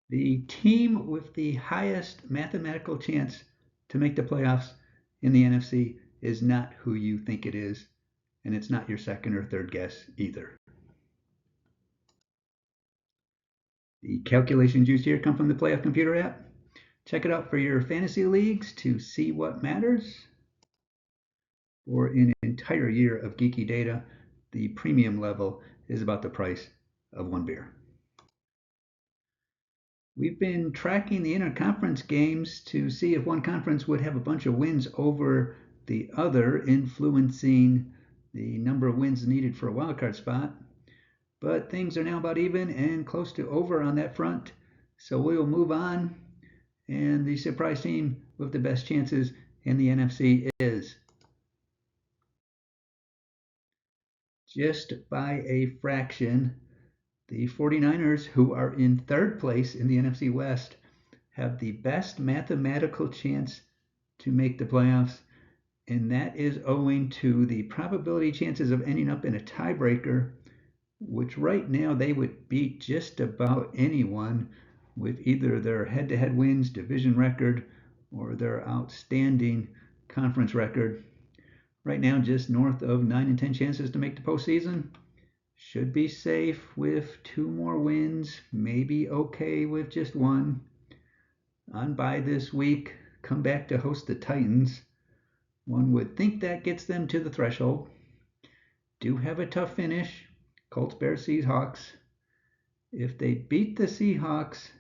The team with the highest mathematical chance to make the playoffs in the NFC is not who you think it is, and it's not your second or third guess either. The calculations used here come from the Playoff Computer app. Check it out for your fantasy leagues to see what matters. For an entire year of geeky data, the premium level is about the price of one beer. We've been tracking the interconference games to see if one conference would have a bunch of wins over the other, influencing the number of wins needed for a wildcard spot. But things are now about even and close to over on that front. So we'll move on. And the surprise team with the best chances in the NFC is, just by a fraction, the 49ers, who are in third place in the NFC West, have the best mathematical chance to make the playoffs, and that is owing to the probability chances of ending up in a tiebreaker, which right now they would beat just about anyone with either their head-to-head wins, division record, or their outstanding conference record. Right now, just north of 9 and 10 chances to make the postseason. Should be safe with 2 more wins, maybe okay with just 1. On bye this week, come back to host the Titans. One would think that gets them to the threshold. Do have a tough finish. Colts, Bears, Seahawks. If they beat the Seahawks,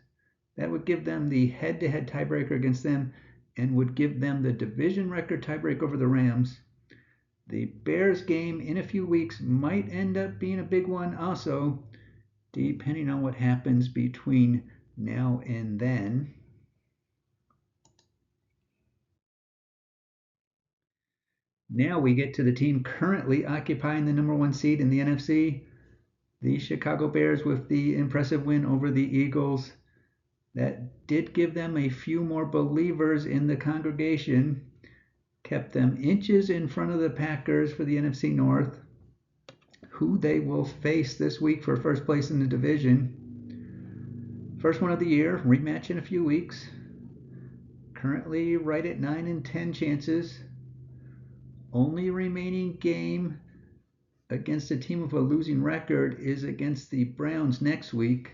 that would give them the head-to-head tiebreaker against them and would give them the division record tiebreak over the Rams. The Bears game in a few weeks might end up being a big one also, depending on what happens between now and then. Now we get to the team currently occupying the number 1 seed in the NFC, the Chicago Bears, with the impressive win over the Eagles. That did give them a few more believers in the congregation, kept them inches in front of the Packers for the NFC North, who they will face this week for first place in the division. First one of the year, rematch in a few weeks. Currently right at 9 and 10 chances. Only remaining game against a team with a losing record is against the Browns next week,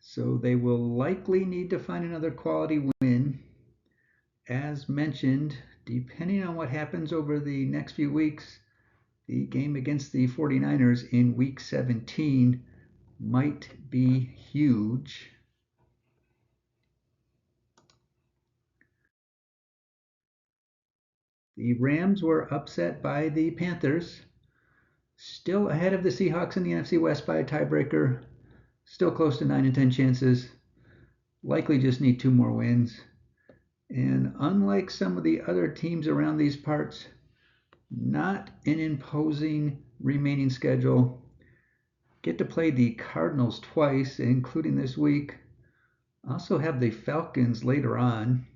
so they will likely need to find another quality win. As mentioned, depending on what happens over the next few weeks, the game against the 49ers in week 17 might be huge. The Rams were upset by the Panthers, still ahead of the Seahawks in the NFC West by a tiebreaker, still close to 9 and 10 chances, likely just need 2 more wins. And unlike some of the other teams around these parts, not an imposing remaining schedule. Get to play the Cardinals twice, including this week. Also have the Falcons later on.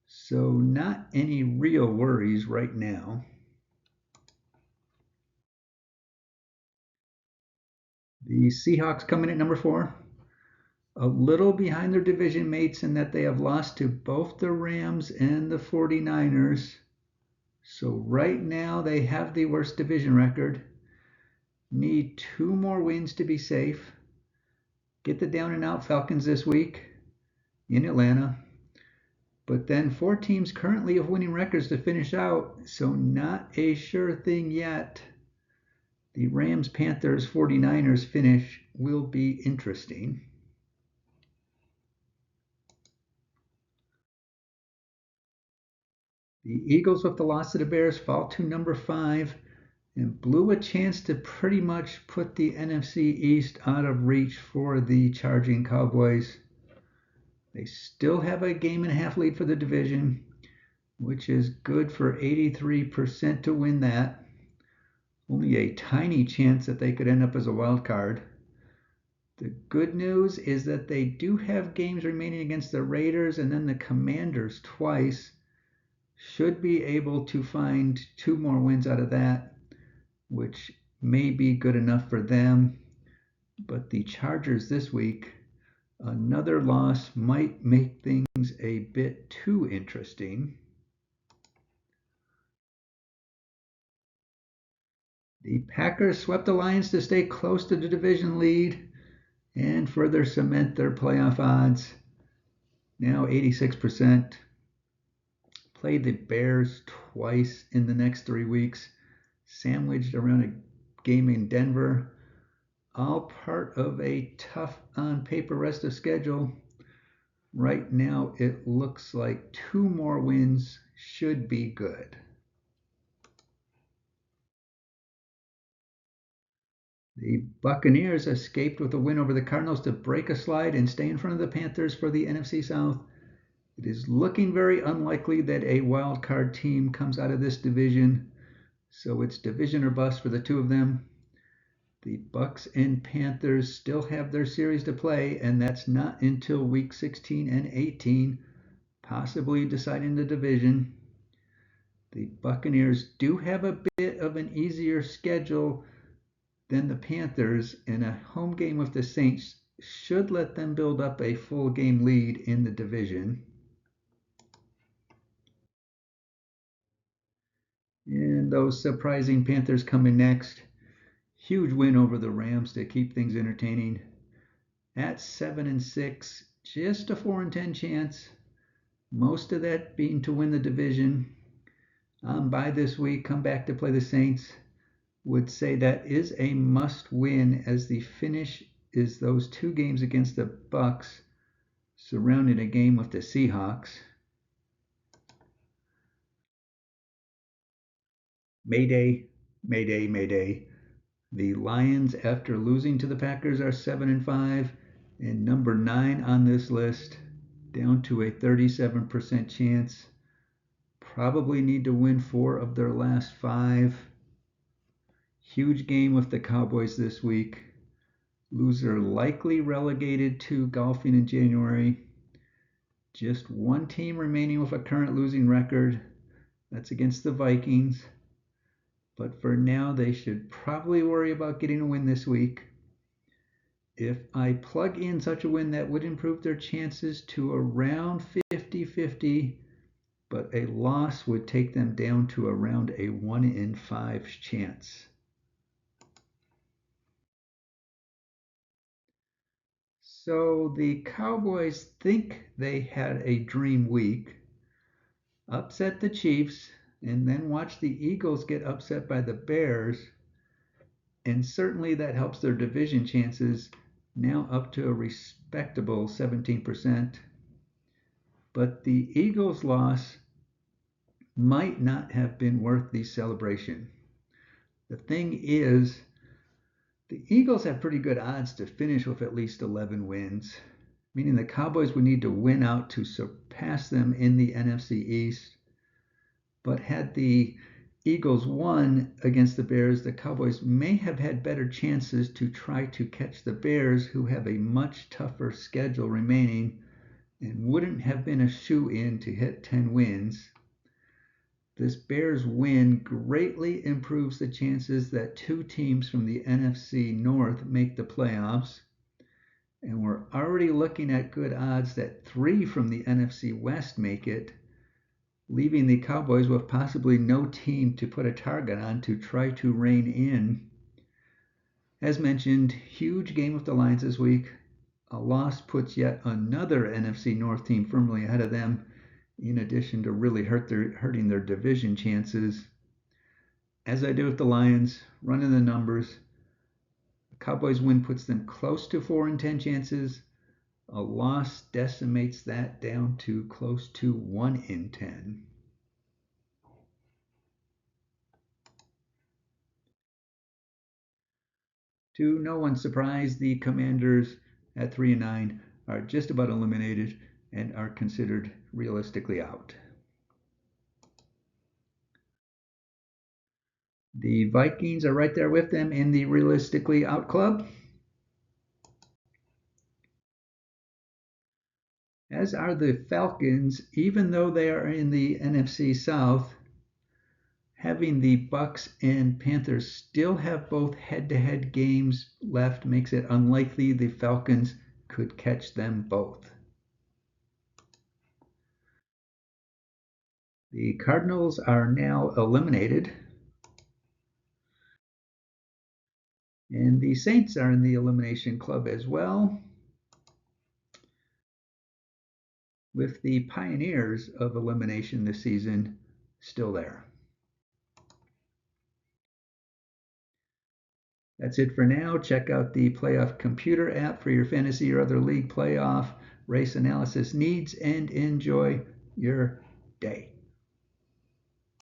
So not any real worries right now. The Seahawks come in at number 4. A little behind their division mates in that they have lost to both the Rams and the 49ers. So right now they have the worst division record. Need 2 more wins to be safe. Get the down and out Falcons this week in Atlanta. But then 4 teams currently have winning records to finish out, so not a sure thing yet. The Rams, Panthers, 49ers finish will be interesting. The Eagles, with the loss to the Bears, fall to number 5 and blew a chance to pretty much put the NFC East out of reach for the charging Cowboys. They still have a game and a half lead for the division, which is good for 83% to win that. Only a tiny chance that they could end up as a wild card. The good news is that they do have games remaining against the Raiders and then the Commanders twice. Should be able to find 2 more wins out of that, which may be good enough for them. But the Chargers this week, Another loss might make things a bit too interesting. The Packers swept the Lions to stay close to the division lead and further cement their playoff odds. Now 86%. Played the Bears twice in the next 3 weeks, sandwiched around a game in Denver. All part of a tough on paper rest of schedule. Right now, it looks like 2 more wins should be good. The Buccaneers escaped with a win over the Cardinals to break a slide and stay in front of the Panthers for the NFC South. It is looking very unlikely that a wild card team comes out of this division, so it's division or bust for the two of them. The Bucs and Panthers still have their series to play, and that's not until week 16 and 18, possibly deciding the division. The Buccaneers do have a bit of an easier schedule than the Panthers, and a home game with the Saints should let them build up a full game lead in the division. And those surprising Panthers coming next. Huge win over the Rams to keep things entertaining. At 7-6, just a 4-10 chance. Most of that being to win the division. Bye this week, come back to play the Saints. Would say that is a must win, as the finish is those 2 games against the Bucs, surrounding a game with the Seahawks. Mayday, mayday, mayday. The Lions, after losing to the Packers, are 7-5 and number 9 on this list, down to a 37% chance. Probably need to win 4 of their last 5. Huge game with the Cowboys this week. Loser likely relegated to golfing in January. Just one team remaining with a current losing record. That's against the Vikings. But for now, they should probably worry about getting a win this week. If I plug in such a win, that would improve their chances to around 50-50, but a loss would take them down to around a 1 in 5 chance. So the Cowboys think they had a dream week, upset the Chiefs, and then watch the Eagles get upset by the Bears, and certainly that helps their division chances, now up to a respectable 17%. But the Eagles' loss might not have been worth the celebration. The thing is, the Eagles have pretty good odds to finish with at least 11 wins, meaning the Cowboys would need to win out to surpass them in the NFC East. But had the Eagles won against the Bears, the Cowboys may have had better chances to try to catch the Bears, who have a much tougher schedule remaining and wouldn't have been a shoo-in to hit 10 wins. This Bears win greatly improves the chances that 2 teams from the NFC North make the playoffs, and we're already looking at good odds that 3 from the NFC West make it, leaving the Cowboys with possibly no team to put a target on to try to rein in. As mentioned, huge game with the Lions this week. A loss puts yet another NFC North team firmly ahead of them, in addition to really hurting their division chances. As I do with the Lions, running the numbers, the Cowboys win puts them close to 4 in 10 chances. A loss decimates that down to close to 1 in 10. To no one's surprise, the Commanders at 3-9 are just about eliminated and are considered realistically out. The Vikings are right there with them in the realistically out club, as are the Falcons, even though they are in the NFC South. Having the Bucs and Panthers still have both head-to-head games left makes it unlikely the Falcons could catch them both. The Cardinals are now eliminated. And the Saints are in the elimination club as well, with the pioneers of elimination this season still there. That's it for now. Check out the Playoff Computer app for your fantasy or other league playoff race analysis needs, and enjoy your day.